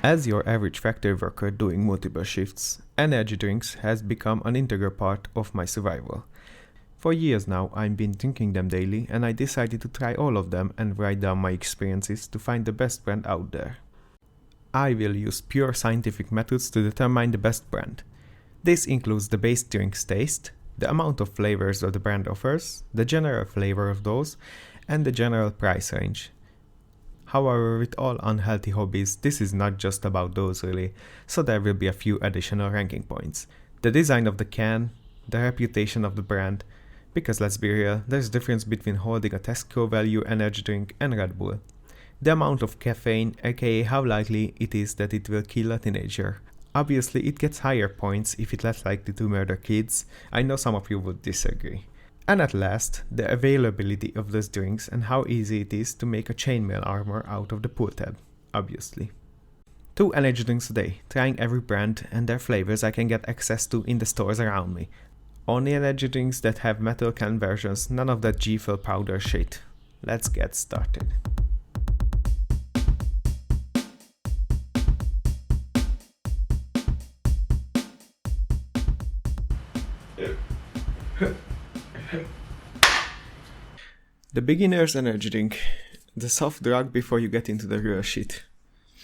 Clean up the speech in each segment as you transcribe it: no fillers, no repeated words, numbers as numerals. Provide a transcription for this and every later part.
As your average factory worker doing multiple shifts, energy drinks has become an integral part of my survival. For years now, I've been drinking them daily, and I decided to try all of them and write down my experiences to find the best brand out there. I will use pure scientific methods to determine the best brand. This includes the base drink's taste, the amount of flavors that the brand offers, the general flavor of those, and the general price range. However, with all unhealthy hobbies, this is not just about those really, so there will be a few additional ranking points. The design of the can, the reputation of the brand, because let's be real, there's a difference between holding a Tesco value energy drink and Red Bull. The amount of caffeine, aka how likely it is that it will kill a teenager. Obviously, it gets higher points if it's less likely to murder kids. I know some of you would disagree. And at last, the availability of those drinks and how easy it is to make a chainmail armor out of the pull tab, obviously. 2 energy drinks a day, trying every brand and their flavors I can get access to in the stores around me. Only energy drinks that have metal can versions, none of that G-Fuel powder shit. Let's get started. The beginner's energy drink. The soft drug before you get into the real shit.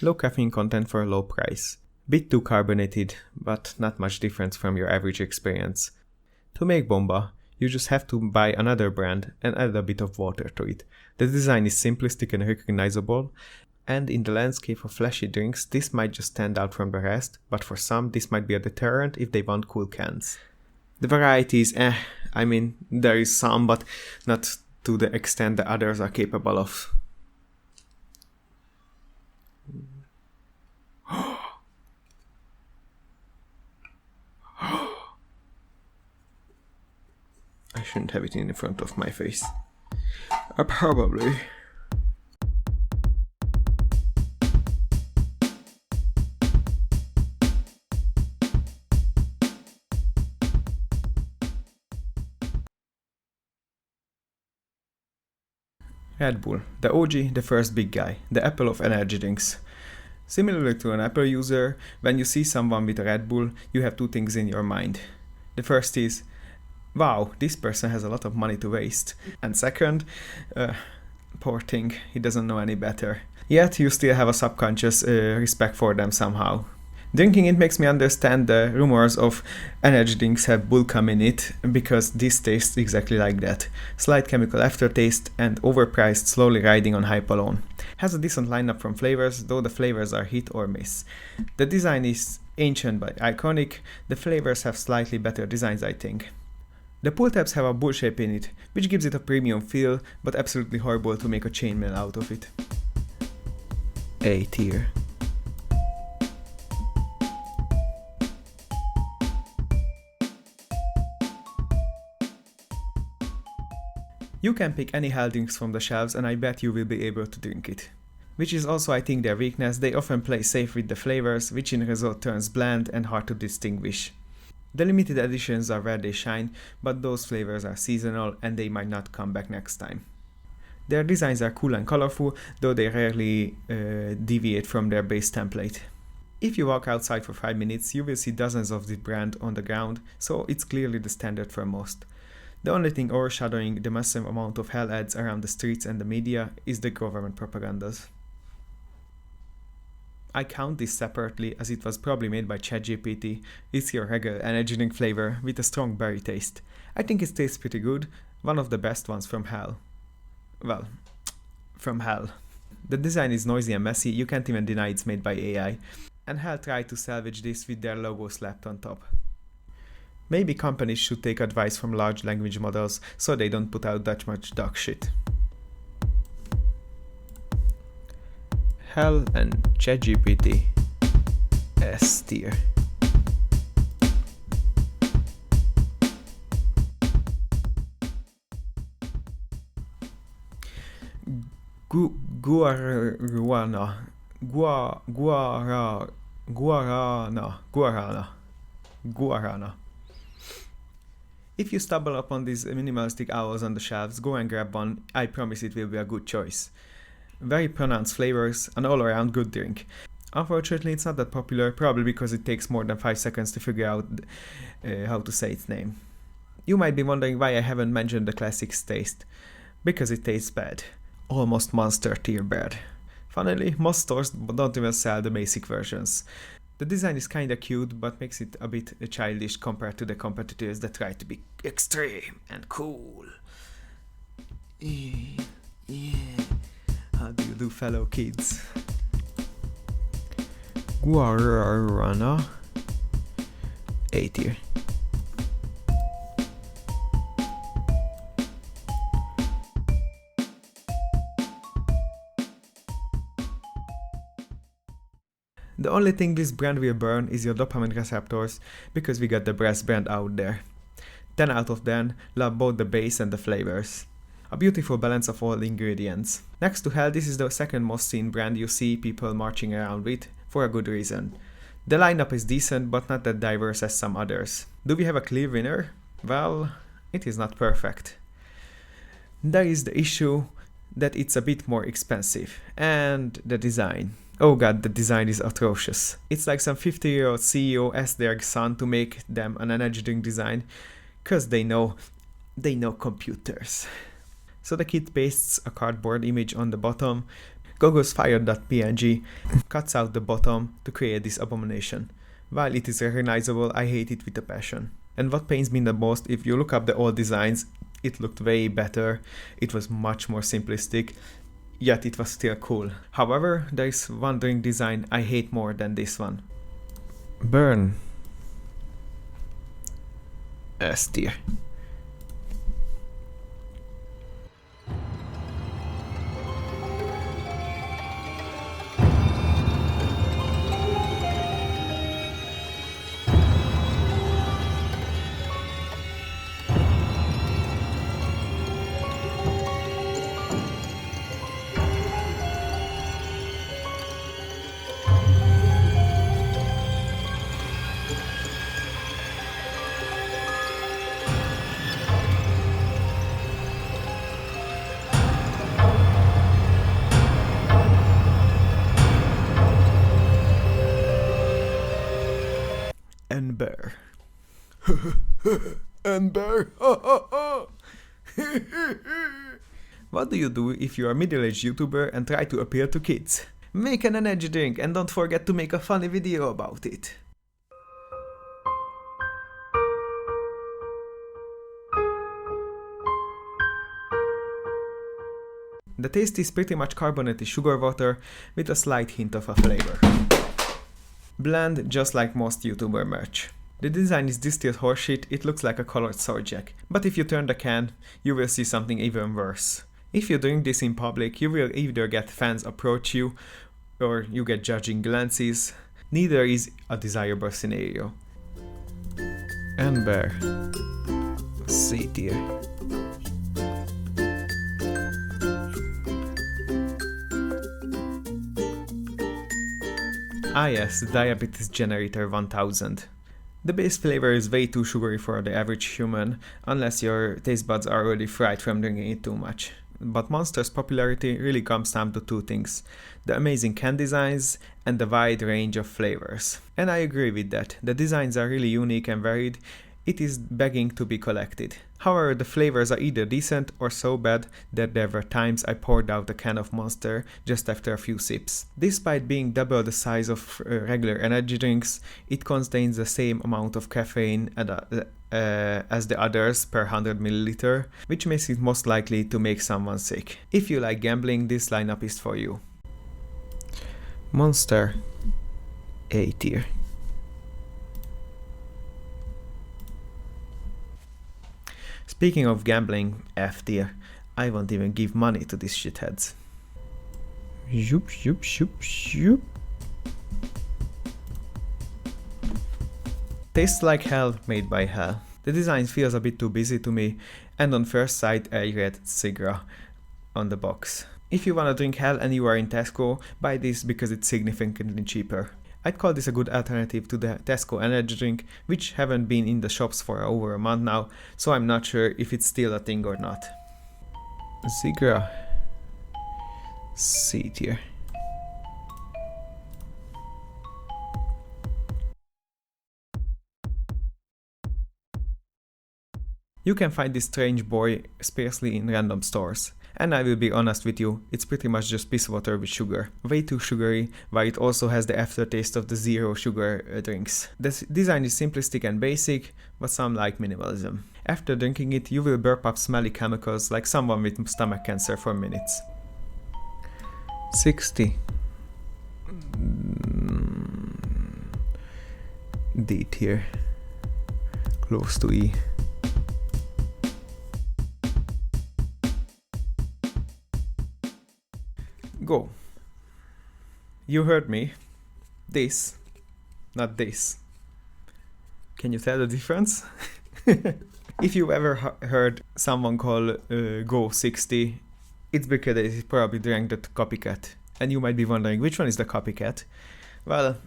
Low caffeine content for a low price. Bit too carbonated, but not much difference from your average experience. To make Bomba, you just have to buy another brand and add a bit of water to it. The design is simplistic and recognizable, and in the landscape of flashy drinks, this might just stand out from the rest, but for some, this might be a deterrent if they want cool cans. The variety is I mean, there is some, but not to the extent the others are capable of. I shouldn't have it in front of my face. Probably. Red Bull, the OG, the first big guy, the Apple of energy drinks. Similarly to an Apple user, when you see someone with a Red Bull, you have 2 things in your mind. The first is, wow, this person has a lot of money to waste. And second, poor thing, he doesn't know any better. Yet you still have a subconscious respect for them somehow. Drinking it makes me understand the rumors of energy drinks have bullcum in it, because this tastes exactly like that. Slight chemical aftertaste and overpriced, slowly riding on hype alone. Has a decent lineup from flavors, though the flavors are hit or miss. The design is ancient but iconic, the flavors have slightly better designs I think. The pull tabs have a bull shape in it, which gives it a premium feel, but absolutely horrible to make a chainmail out of it. A tier. You can pick any health drinks from the shelves and I bet you will be able to drink it. Which is also I think their weakness, they often play safe with the flavors, which in result turns bland and hard to distinguish. The limited editions are where they shine, but those flavors are seasonal and they might not come back next time. Their designs are cool and colorful, though they rarely deviate from their base template. If you walk outside for 5 minutes, you will see dozens of this brand on the ground, so it's clearly the standard for most. The only thing overshadowing the massive amount of hell ads around the streets and the media is the government propagandas. I count this separately as it was probably made by ChatGPT. It's your regular energy drink flavor with a strong berry taste. I think it tastes pretty good, one of the best ones from hell. Well, from hell. The design is noisy and messy, you can't even deny it's made by AI. And hell tried to salvage this with their logo slapped on top. Maybe companies should take advice from large language models so they don't put out that much dog shit. Hell and ChatGPT S tier. Guarana. If you stumble upon these minimalistic owls on the shelves, go and grab one, I promise it will be a good choice. Very pronounced flavors, an all-around good drink. Unfortunately, it's not that popular, probably because it takes more than 5 seconds to figure out how to say its name. You might be wondering why I haven't mentioned the classic's taste. Because it tastes bad. Almost monster tier bad. Funnily, most stores don't even sell the basic versions. The design is kinda cute, but makes it a bit childish compared to the competitors that try to be extreme and cool. Yeah. How do you do, fellow kids? Guarana 8 tier. The only thing this brand will burn is your dopamine receptors, because we got the best brand out there. 10 out of 10 love both the base and the flavors. A beautiful balance of all the ingredients. Next to Hell, this is the second most seen brand you see people marching around with, for a good reason. The lineup is decent, but not that diverse as some others. Do we have a clear winner? Well, it is not perfect. There is the issue that it's a bit more expensive, and the design. Oh god, the design is atrocious. It's like some 50-year-old CEO asked their son to make them an energy drink design, cause they know computers. So the kid pastes a cardboard image on the bottom, Google's fired.png cuts out the bottom to create this abomination. While it is recognizable, I hate it with a passion. And what pains me the most, if you look up the old designs, it looked way better, it was much more simplistic, yet it was still cool. However, there is one drink design I hate more than this one. Burn. S tier. Ember. Ember. What do you do if you are a middle-aged YouTuber and try to appeal to kids? Make an energy drink and don't forget to make a funny video about it. The taste is pretty much carbonated sugar water with a slight hint of a flavor. Bland, just like most YouTuber merch. The design is distilled horseshit, it looks like a colored swordjack. But if you turn the can, you will see something even worse. If you drink this in public, you will either get fans approach you, or you get judging glances. Neither is a desirable scenario. Amber. C tier. Ah yes, Diabetes Generator 1000. The base flavor is way too sugary for the average human, unless your taste buds are already fried from drinking it too much. But Monster's popularity really comes down to two things: the amazing can designs and the wide range of flavors. And I agree with that, the designs are really unique and varied, it is begging to be collected. However, the flavors are either decent or so bad that there were times I poured out a can of Monster just after a few sips. Despite being double the size of regular energy drinks, it contains the same amount of caffeine as the others per 100 ml, which makes it most likely to make someone sick. If you like gambling, this lineup is for you. Monster A tier. Speaking of gambling, F tier. I won't even give money to these shitheads. Zoop, zoop, zoop, zoop. Tastes like hell, made by hell. The design feels a bit too busy to me, and on first sight I read Sigra on the box. If you wanna drink hell and you are in Tesco, buy this because it's significantly cheaper. I'd call this a good alternative to the Tesco energy drink, which haven't been in the shops for over a month now, so I'm not sure if it's still a thing or not. Sigra C tier. You can find this strange boy sparsely in random stores. And I will be honest with you, it's pretty much just piss water with sugar. Way too sugary, while it also has the aftertaste of the zero sugar drinks. The design is simplistic and basic, but some like minimalism. After drinking it, you will burp up smelly chemicals like someone with stomach cancer for minutes. 60. D tier. Close to E. Go. You heard me. This, not this. Can you tell the difference? If you ever heard someone call Go 60, it's because they probably drank that copycat. And you might be wondering, which one is the copycat? Well,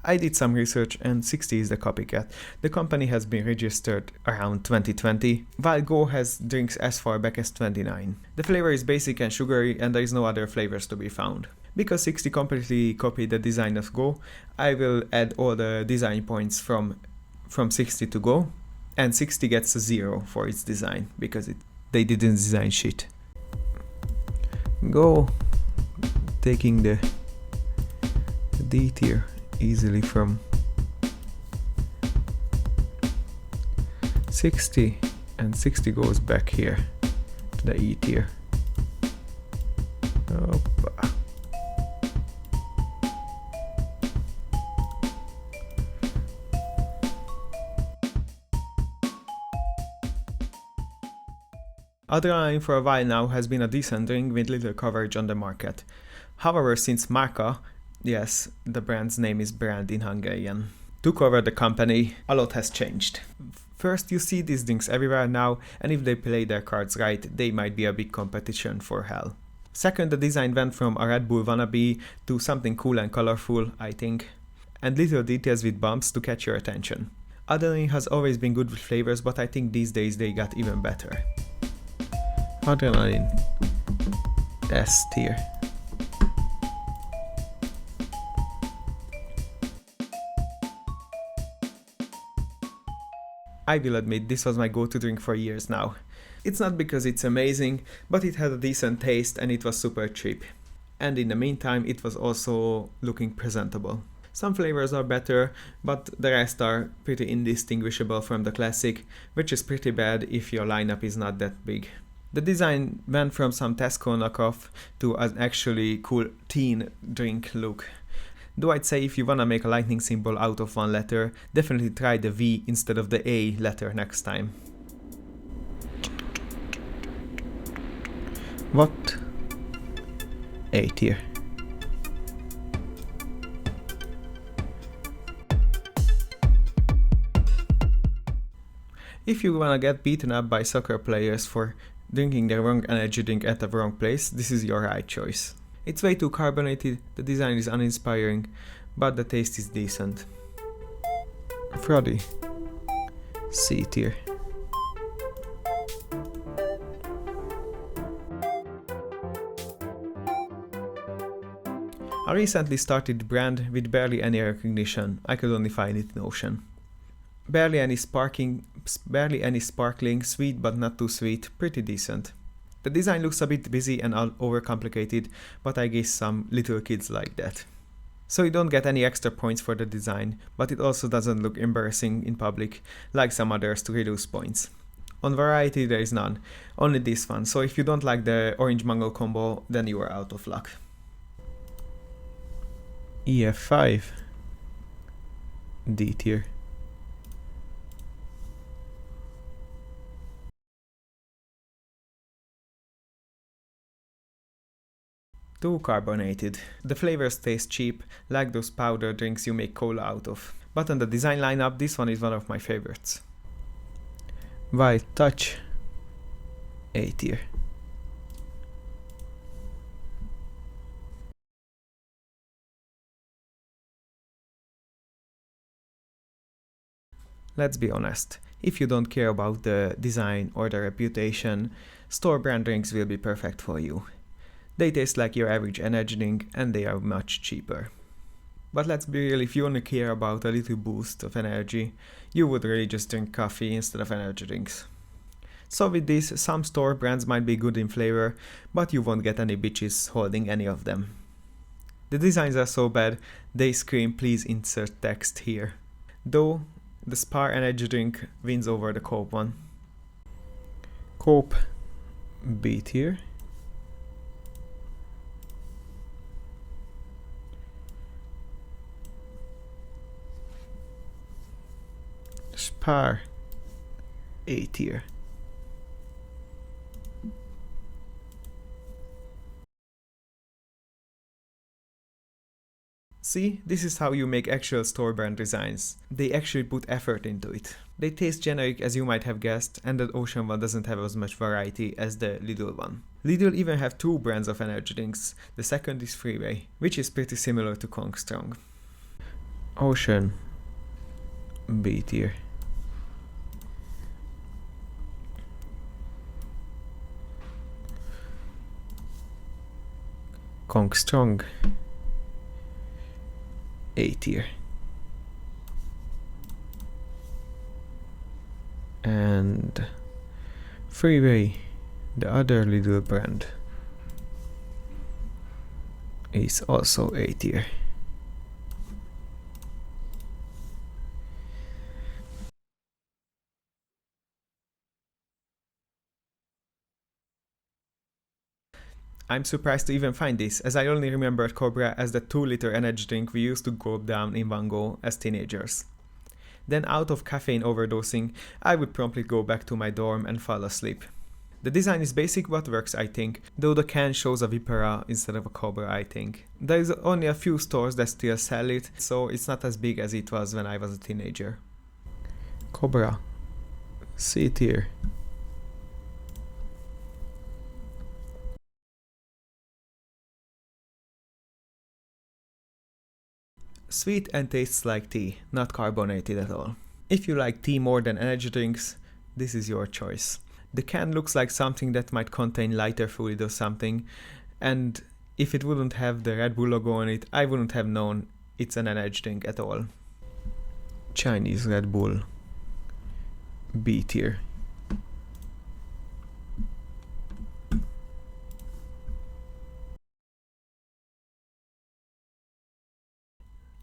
I did some research and 60 is the copycat. The company has been registered around 2020, while Go has drinks as far back as 29. The flavor is basic and sugary and there is no other flavors to be found. Because 60 completely copied the design of Go, I will add all the design points from 60 to Go, and 60 gets a 0 for its design, because they didn't design shit. Go, taking the D tier easily from 60, and 60 goes back here to the E tier. Opa. Adrenaline for a while now has been a decent drink with little coverage on the market. However, since Marka, yes, the brand's name is brand in Hungarian, took over the company, a lot has changed. First, you see these drinks everywhere now, and if they play their cards right, they might be a big competition for hell. Second, the design went from a Red Bull wannabe to something cool and colorful, I think, and little details with bumps to catch your attention. Adrenaline has always been good with flavors, but I think these days they got even better. Adrenaline S tier. I will admit this was my go-to drink for years now. It's not because it's amazing, but it had a decent taste and it was super cheap. And in the meantime, it was also looking presentable. Some flavors are better, but the rest are pretty indistinguishable from the classic, which is pretty bad if your lineup is not that big. The design went from some Tesco knockoff to an actually cool teen drink look. Though I'd say if you wanna make a lightning symbol out of one letter, definitely try the V instead of the A letter next time. What? A tier. If you wanna get beaten up by soccer players for drinking the wrong energy drink at the wrong place, this is your right choice. It's way too carbonated, the design is uninspiring, but the taste is decent. Frothy. C tier. I recently started the brand with barely any recognition. I could only find it in Ocean. Barely any sparkling, sweet but not too sweet, pretty decent. The design looks a bit busy and overcomplicated, but I guess some little kids like that. So you don't get any extra points for the design, but it also doesn't look embarrassing in public, like some others to reduce points. On variety there is none, only this one, so if you don't like the orange mango combo, then you are out of luck. EF5. D tier. Too carbonated. The flavors taste cheap, like those powder drinks you make cola out of. But on the design lineup, this one is one of my favorites. White Touch. A tier. Let's be honest, if you don't care about the design or the reputation, store brand drinks will be perfect for you. They taste like your average energy drink and they are much cheaper. But let's be real, if you only care about a little boost of energy, you would really just drink coffee instead of energy drinks. So with this, some store brands might be good in flavor, but you won't get any bitches holding any of them. The designs are so bad, they scream please insert text here. Though, the Spar energy drink wins over the Cope one. Cope B tier. Spar A tier. See, this is how you make actual store brand designs. They actually put effort into it. They taste generic as you might have guessed, and the Ocean one doesn't have as much variety as the Lidl one. Lidl even have two brands of energy drinks. The second is Freeway, which is pretty similar to Kong Strong. Ocean B tier. Kong Strong A tier. And Freeway, the other Lidl brand, is also A tier. I'm surprised to even find this, as I only remembered Cobra as the 2-liter energy drink we used to gulp down in one go as teenagers. Then out of caffeine overdosing, I would promptly go back to my dorm and fall asleep. The design is basic but works, I think, though the can shows a Vipera instead of a Cobra, I think. There is only a few stores that still sell it, so it's not as big as it was when I was a teenager. Cobra C tier. Sweet and tastes like tea, not carbonated at all. If you like tea more than energy drinks, this is your choice. The can looks like something that might contain lighter fluid or something, and if it wouldn't have the Red Bull logo on it, I wouldn't have known it's an energy drink at all. Chinese Red Bull B tier.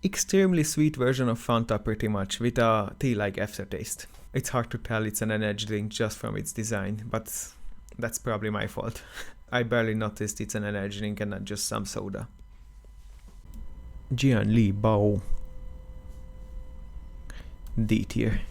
Extremely sweet version of Fanta pretty much, with a tea-like aftertaste. It's hard to tell it's an energy drink just from its design, but that's probably my fault. I barely noticed it's an energy drink and not just some soda. Jian Li Bao D tier.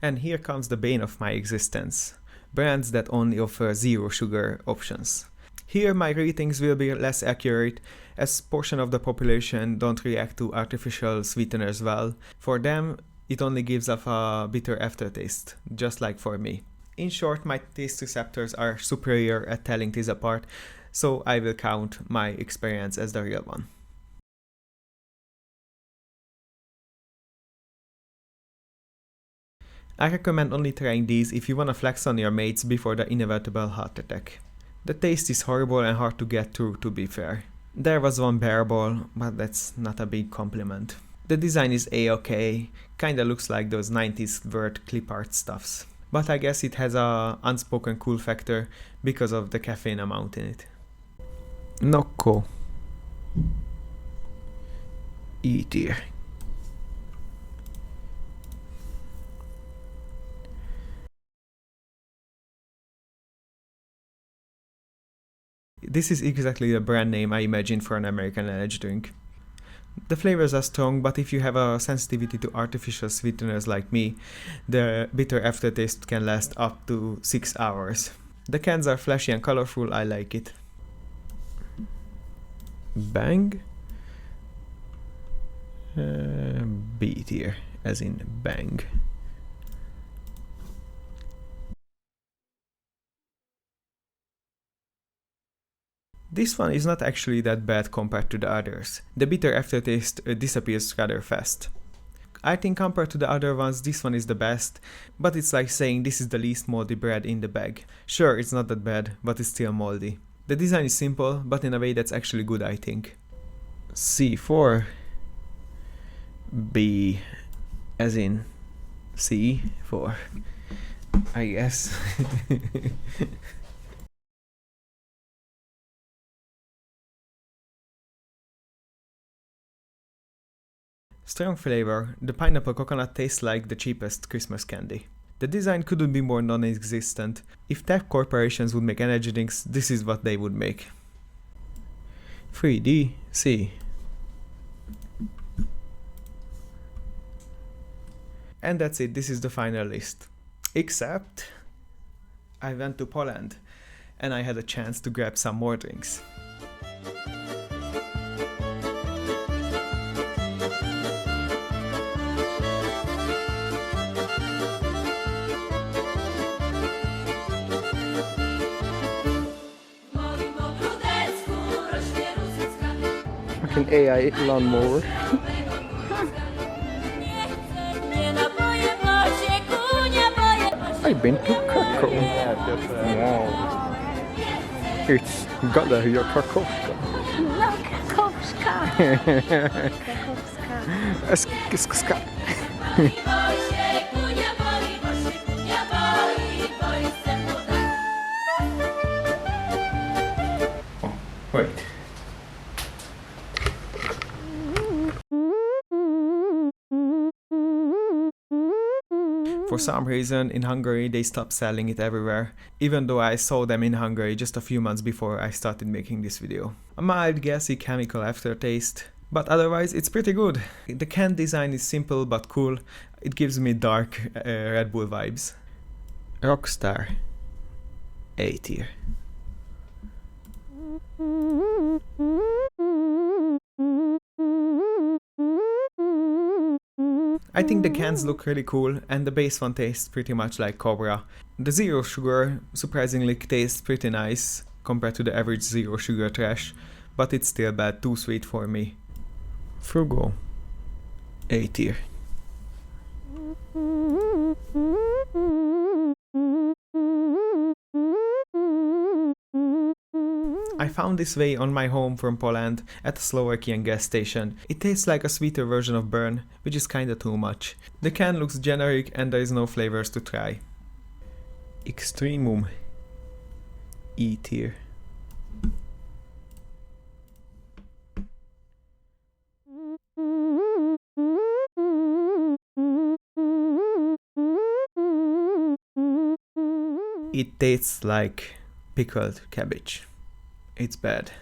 And here comes the bane of my existence. Brands that only offer zero sugar options. Here my ratings will be less accurate, as portion of the population don't react to artificial sweeteners well. For them, it only gives off a bitter aftertaste, just like for me. In short, my taste receptors are superior at telling this apart, so I will count my experience as the real one. I recommend only trying these if you wanna flex on your mates before the inevitable heart attack. The taste is horrible and hard to get through, to be fair. There was one bearable, but that's not a big compliment. The design is a-okay, kinda looks like those 90s word clip art stuffs. But I guess it has a unspoken cool factor because of the caffeine amount in it. Nocco E tier. This is exactly the brand name I imagined for an American energy drink. The flavors are strong, but if you have a sensitivity to artificial sweeteners like me, the bitter aftertaste can last up to 6 hours. The cans are flashy and colorful, I like it. Bang B tier, as in bang. This one is not actually that bad compared to the others. The bitter aftertaste disappears rather fast. I think compared to the other ones, this one is the best, but it's like saying this is the least moldy bread in the bag. Sure, it's not that bad, but it's still moldy. The design is simple, but in a way that's actually good, I think. C4 B as in C for, I guess. Strong flavor, the pineapple coconut tastes like the cheapest Christmas candy. The design couldn't be more non-existent. If tech corporations would make energy drinks, this is what they would make. 3D, C. And that's it, this is the final list. Except I went to Poland and I had a chance to grab some more drinks. Fucking AI lawnmower. I've been to Krakow. Wow. It's Gada, your Krakowska. No, Krakowska. Krakowska. Oh, wait. For some reason, in Hungary, they stopped selling it everywhere, even though I saw them in Hungary just a few months before I started making this video. A mild gassy chemical aftertaste, but otherwise it's pretty good. The can design is simple but cool. It gives me dark Red Bull vibes. Rockstar. A tier. I think the cans look really cool and the base one tastes pretty much like Cobra. The zero sugar surprisingly tastes pretty nice compared to the average zero sugar trash, but it's still bad, too sweet for me. Frugal. A tier. I found this way on my home from Poland at a Slovakian gas station. It tastes like a sweeter version of Burn, which is kinda too much. The can looks generic and there is no flavors to try. Extremum. E tier. It tastes like pickled cabbage. It's bad.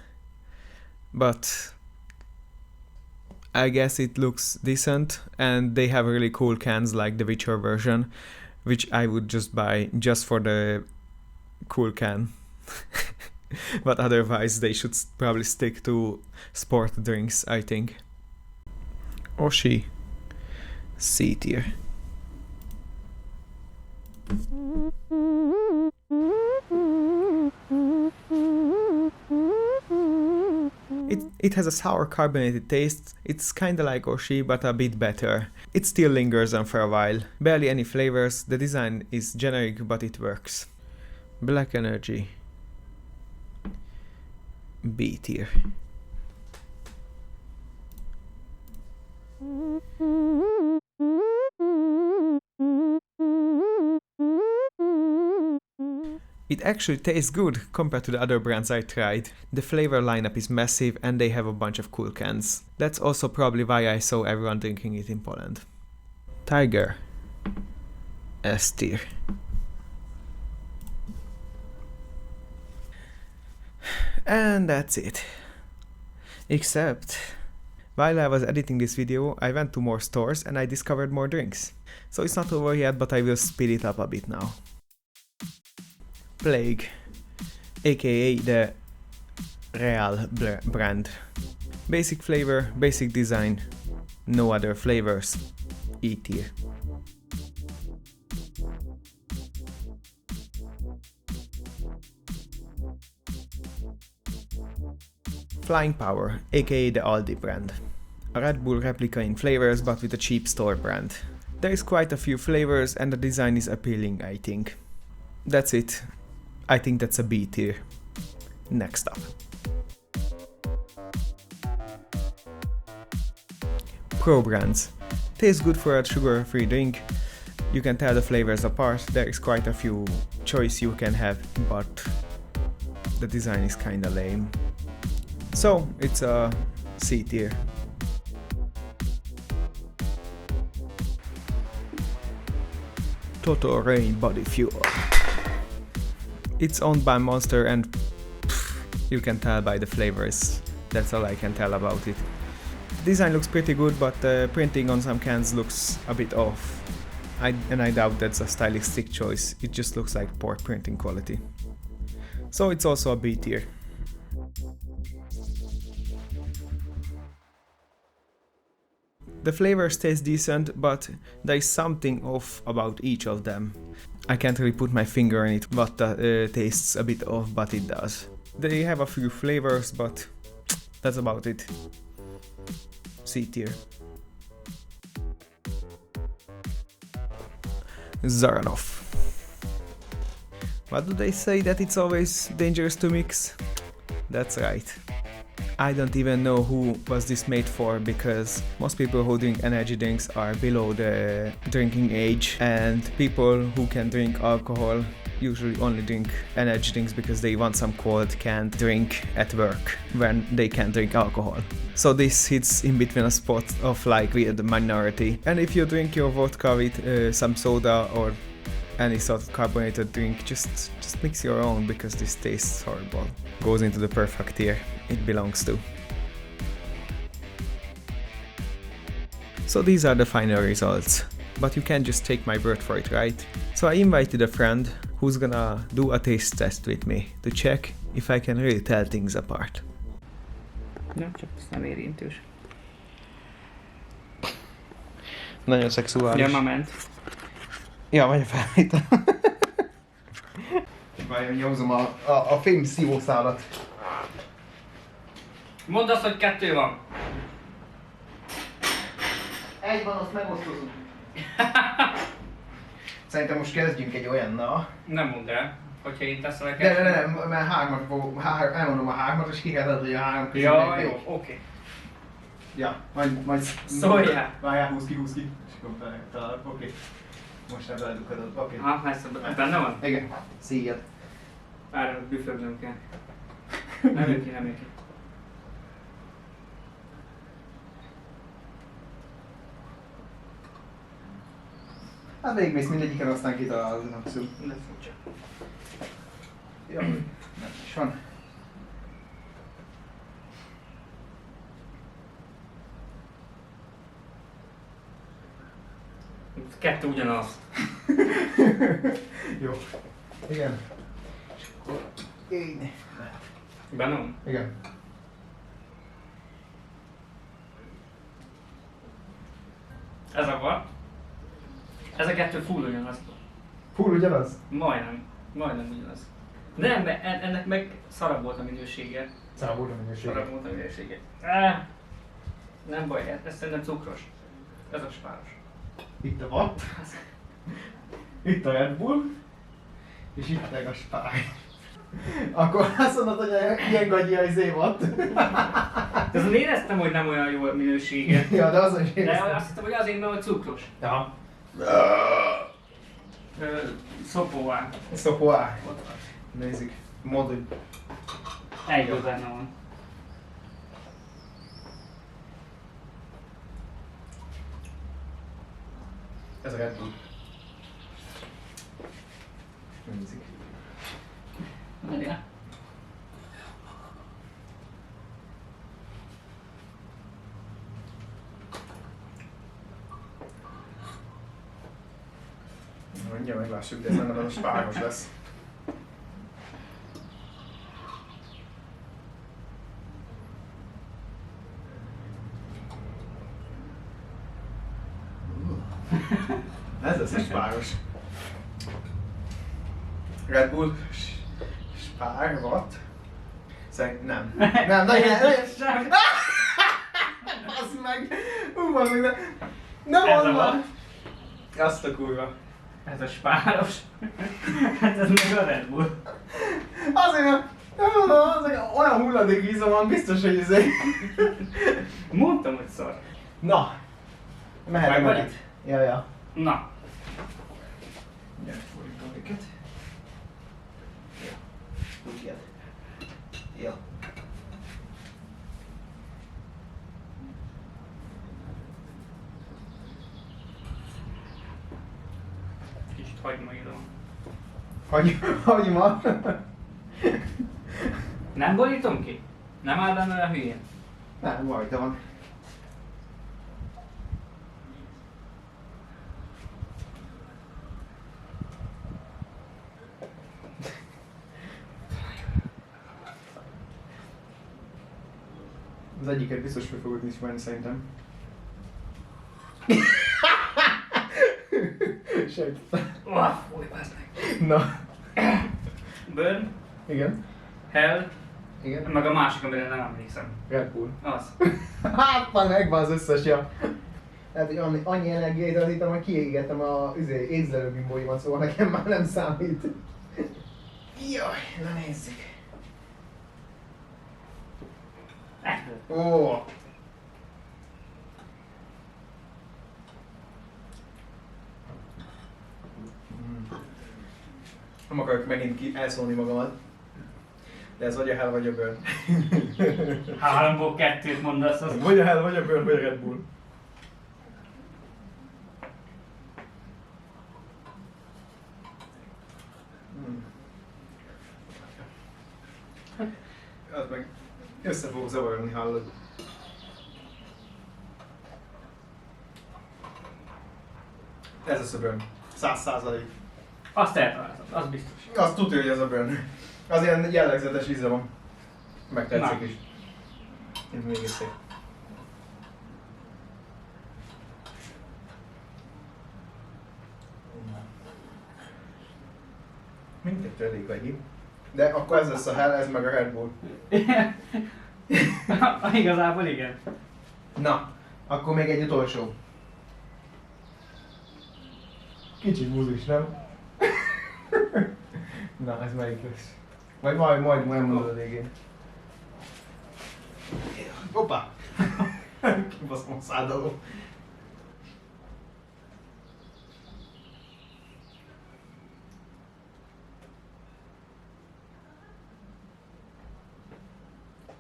But I guess it looks decent and they have really cool cans like the Witcher version, which I would just buy just for the cool can. But otherwise they should probably stick to sport drinks, I think. Oshi. C tier. It has a sour carbonated taste. It's kinda like Oshi, but a bit better. It still lingers on for a while. Barely any flavors, the design is generic but it works. Black Energy. B tier. It actually tastes good compared to the other brands I tried. The flavor lineup is massive and they have a bunch of cool cans. That's also probably why I saw everyone drinking it in Poland. Tiger. S tier. And that's it. Except, while I was editing this video, I went to more stores and I discovered more drinks. So it's not over yet, but I will speed it up a bit now. Plague, aka the Real brand. Basic flavor, basic design, no other flavors. E tier. Flying Power, aka the Aldi brand. A Red Bull replica in flavors but with a cheap store brand. There is quite a few flavors and the design is appealing, I think. That's it. I think that's a B tier. Next up. Pro brands. Tastes good for a sugar-free drink. You can tell the flavors apart. There is quite a few choice you can have, but the design is kinda lame. So it's a C tier. Total Rain Body Fuel. It's owned by Monster and you can tell by the flavors. That's all I can tell about it. Design looks pretty good, but printing on some cans looks a bit off. I doubt that's a stylistic choice. It just looks like poor printing quality. So it's also a B tier. The flavors taste decent, but there is something off about each of them. I can't really put my finger on it, but tastes a bit off, but it does. They have a few flavors, but that's about it. C tier. Zaranov. What do they say, that it's always dangerous to mix? That's right. I don't even know who was this made for, because most people who drink energy drinks are below the drinking age, and people who can drink alcohol usually only drink energy drinks because they want some cold canned drink at work when they can't drink alcohol. So this hits in between a spot of like weird minority. And if you drink your vodka with some soda or any sort of carbonated drink, just mix your own, because this tastes horrible. Goes into the perfect tier it belongs to. So these are the final results, but you can't just take my word for it, right? So I invited a friend who's gonna do a taste test with me to check if I can really tell things apart. No, csak ez nem érintős. Nagyon szexuális. Ja, ma ment. Ja, vagy a felvétel. Várj, nyomzom a fém szívószálat. Mondd azt, hogy 2 van. Egy van, azt megosztozunk. Szerintem most kezdjünk egy olyannal. Nem mondd el, hogyha én teszem Nem, mert elmondom a 3-at, és kiheted, hogy a 3 közül ja, még. jó, oké. Ja, majd Szóljál. Várjál, húz ki, és akkor találok, oké. Most ebben eldukadod, oké. Ha, persze, benne van? Igen, szíjjad. Várj, büfögnöm kell. Nem jön ki. Hát végigmész mindegyiken, aztán kitalálod, abszolút. Ne furcsa. Jó, nem is van. Kettő ugyanaz. Jó. Igen. Így. Benne van? Igen. Ez a van. Ez a kettő full ugyanaz. Full ugyanaz? Majdnem ugyanaz. Nem, ennek meg szarabb volt a minősége. Szarabb volt a minősége. Nem baj, ez szerintem cukros. Ez a spáros. Itt a watt. Itt a Red Bull. És itt meg a spáj. Akkor azt mondod, hogy ilyen gagyi a izé watt. De azon éreztem, hogy nem olyan jó a minősége. Ja, de azon is De éreztem. azt hittem, hogy azért, mert cukros. Ja. Szopóvá. Szopóá. Nézzük. Mondd, hogy... Egyből benne van. Ez a Red Bull. Nézzük. Várjál. Mindjárt meglássuk, de ez nem a spáros lesz. Ez lesz a spáros. Red Bull, spár, watt. Nem. Nem, Sem. Basz meg! Basz meg, nem Ez a mondd watt. már! Azt a kurva. Ez a spáros. Hát ez meg a Red Bull. Azért, mert olyan hulladék íze van, biztos, hogy ez egy... Mondtam, hogy szar. Na! Mehet Meg meg vagy? itt. Ja. Na. Gyere, fordítom őket. Jó. Úgy jön. Jó. Kicsit hagyma írom. Hagyma. Nem borítom ki? Nem áll benne a hülyén? Nem, rajta van. Az egyiket biztos fel fogod ismerni szerintem. Sejtettem. Fúj, bázd meg. Na. Burn, Igen. Hell, Igen. meg a másik, amire nem emlékszem. Red Bull. Az. Hát már megvan az összes, ja. Hát, hogy annyi energiát adítom, hogy kiégettem a észlelő bimbóimat, szóval nekem már nem számít. Jaj, na nézzük. Ó. Nem akarok megint elszólni magamat. De ez vagy a Hell, vagy a Burn. 3-ból 2-t mondasz, az... Vagy a Hell, vagy a Burn, vagy a Red Bull. Az meg össze fog zavarni, hallod. Ez az a Burn. 100%. Azt eltaláltad, az biztos. Azt tudja, hogy ez a Burn. Az ilyen jellegzetes íze van. Megtetszik Na. is. Ez még is szép. Mindkettő elég agyi. De akkor ez lesz a Hell, ez meg a Red Bull. Igazából igen. Na, akkor még egy utolsó. Kicsit búzus, nem? Na, ez melyik lesz? Majd mondod a végén. Hoppá! Kibaszom a szádaló.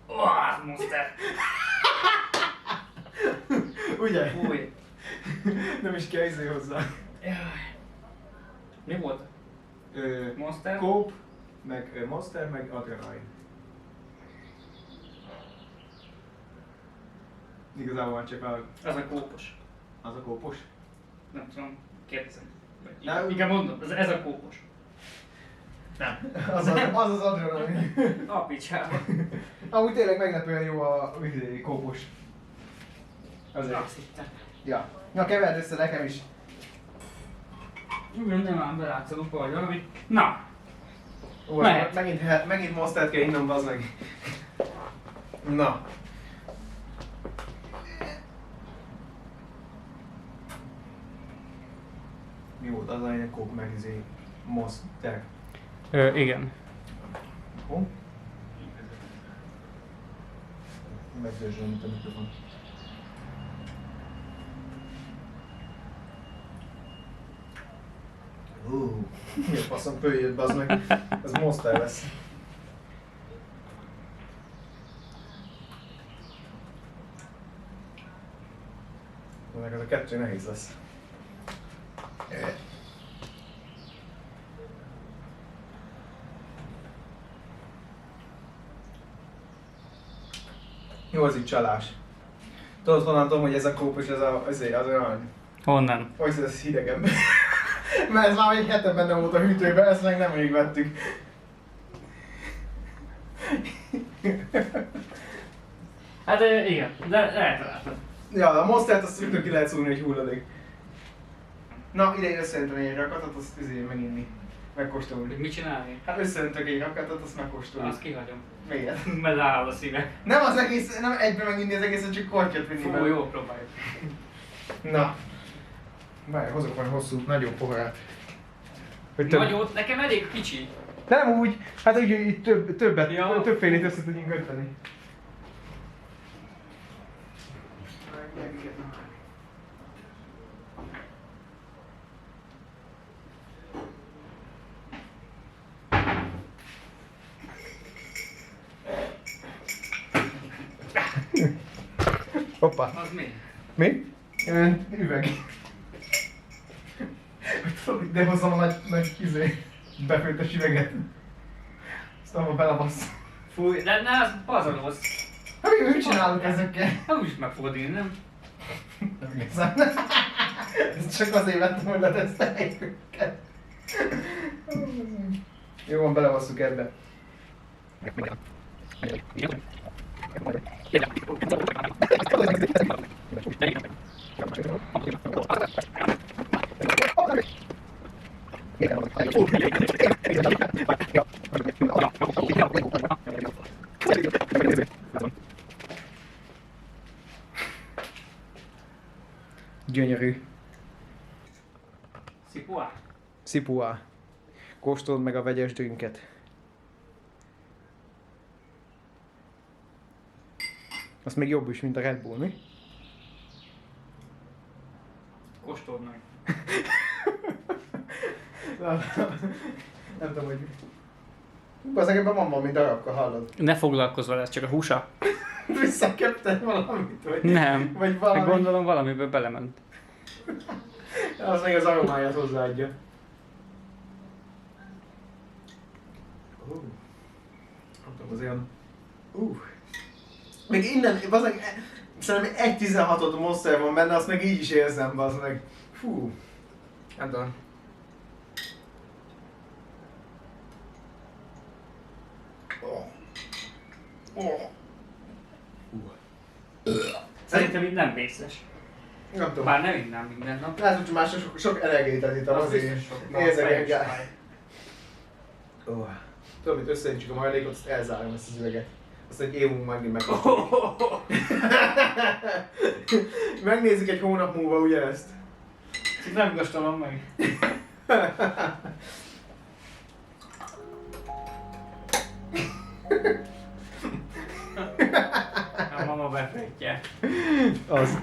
Az monster. Ugye? Fúj. Nem is kell izé hozzá. Jaj. Mi volt? Monster? Cope, meg Monster, meg Adrenaline. Igazából van csak a... Az a kópos. Az a kópos. Nem tudom, kérdezem. Nem. Igen, mondom, ez a kópos. Nem. Az Adrenaline. A picsába. Amúgy tényleg meglepően jó a kópos. Azért. Azt hittem. Ja. Na keverd össze nekem is. Igen, nem ám belátszolunk vagy valamit. Na! Ó, Mehet. megint Monstert kell innom, bazd meg. Na. Mi volt az a lényeg, Coke meg izé Monster? Igen. Hol? Megdörzsölöm itt a mikrofon. Mi a faszom följött, bazd meg. Ez Monster lesz. Meg ez a kettő nehéz lesz. Jó, az itt csalás. Tudod honnan tudom, hogy ez a kóp és ez az arany? Honnan? Hogy ez hidegem. Mert ez már egy hete benne volt a hűtőben, ezt meg nem még vettük. Hát igen, de eltaláltam. Ja, a Monstert azt rögtön ki lehet szúrni, hogy hulladék. Na, ide összeöntöm egy rakatot, azt meginni. Megkóstolni. Mit csinálni? Hát összeöntök egy rakatot, azt megkóstolni. Azt kihagyom. Miért? Mert áll a szíve. Nem az egész, nem egyben meginni az egészet, csak kortyot vinni Fú, belőle. jó, próbáljuk. Na. Várj, hozok valami hosszú, nagyobb poharát. Hogy több... Nagyot, nekem elég kicsi. Nem úgy, hát úgy, hogy többet, Ja. többfélét össze tudjunk önteni. Hoppá. Az mi? Mi? Üveg. De hozzam a nagy befőttes üveget. Aztán ma belebasz. Fúj, de ne, az pazarolsz. Hát mit csinálunk ezekkel? Hát úgyis meg fogod inni, nem? Nem igazán. Ezt csak azért vettem, hogy leteszteljük őket. Jó van, belebasszuk ebbe. Gyönyörű. Szipua? Szipua. Kóstold meg a vegyes drinket. Az még jobb is, mint a Red Bull, mi? Kóstold meg. Nem tudom, hogy... Az ebben van valami darabka, hallod? Ne foglalkozz vele, ez csak a húsa. Visszaköpted valamit, vagy... Nem. Vagy valami... Gondolom valamiből belement. Az még az aromáját hozzáadja. Nem tudom, az olyan... Még innen, bazdmeg, szerintem 1.16-ot Monster van benne, azt meg így is érzem, bazdmeg. Fú. Nem tudom. Szerintem így nem vészes. Nem tudom. Bár nem innám minden nap. Látom, hogy már sok energiát itt Az azért biztos sok. érzek. Tudom, hogy összeöntsük a maradékot, azt elzárom ezt az üveget. Azt egy év múlva megint megkóstoljuk. Megnézzük egy hónap múlva ugyanezt. Csak nem kóstolom meg. A mama befejtje. Az.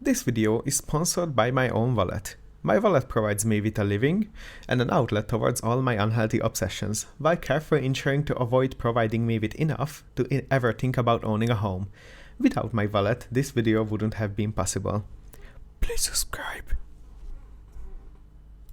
This video is sponsored by my own wallet. My wallet provides me with a living and an outlet towards all my unhealthy obsessions, while carefully ensuring to avoid providing me with enough to ever think about owning a home. Without my wallet, this video wouldn't have been possible. Please subscribe.